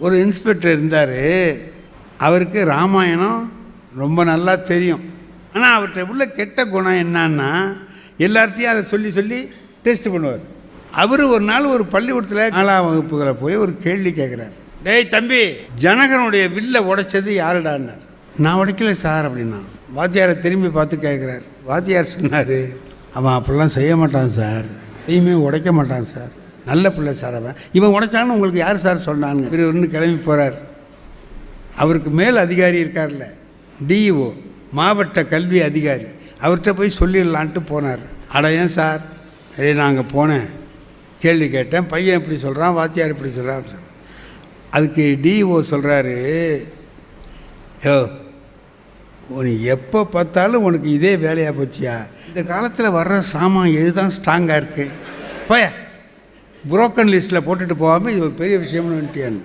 ஒரு இன்ஸ்பெக்டர் இருந்தார். அவருக்கு ராமாயணம் ரொம்ப நல்லா தெரியும். ஆனால் அவர்கிட்ட உள்ள கெட்ட குணம் என்னன்னா, எல்லார்ட்டையும் அதை சொல்லி சொல்லி டெஸ்ட் பண்ணுவார். அவர் ஒரு நாள் ஒரு பள்ளிக்கூடத்தில் 4ஆம் வகுப்புகளை போய் ஒரு கேள்வி கேட்குறாரு. டேய் தம்பி, ஜனகனுடைய வில்லை உடைச்சது யாருடான்னார். நான் உடைக்கல சார் அப்படின்னா. வாத்தியாரை திரும்பி பார்த்து கேட்குறாரு. வாத்தியார் சொன்னார், அவன் அப்படிலாம் செய்ய மாட்டான் சார், எதையுமே உடைக்க மாட்டான் சார், நல்ல பிள்ளை சார் அவன். இவன் உடைச்சான்னு உங்களுக்கு யார் சார் சொன்னாங்க? இவர் ஒன்று கிளம்பி போகிறார். அவருக்கு மேல் அதிகாரி இருக்கார்ல, டிஇஓ, மாவட்ட கல்வி அதிகாரி, அவர்கிட்ட போய் சொல்லிடலான்ட்டு போனார். அட ஏன் சார்? சரி, நாங்கள் போனேன், கேள்வி கேட்டேன், பையன் இப்படி சொல்கிறான், வாத்தியார் இப்படி சொல்கிறான் சார். அதுக்கு டிஇஓ சொல்கிறாரு, யோ நீ எப்போ பார்த்தாலும் உனக்கு இதே வேலையாக போச்சியா? இந்த காலத்தில் வர்ற சாமான் எது தான் ஸ்ட்ராங்காக இருக்குது? போய புரோக்கன் லிஸ்ட்டில் போட்டுட்டு போகாமல் இது ஒரு பெரிய விஷயம்னு வந்துட்டியான்னு.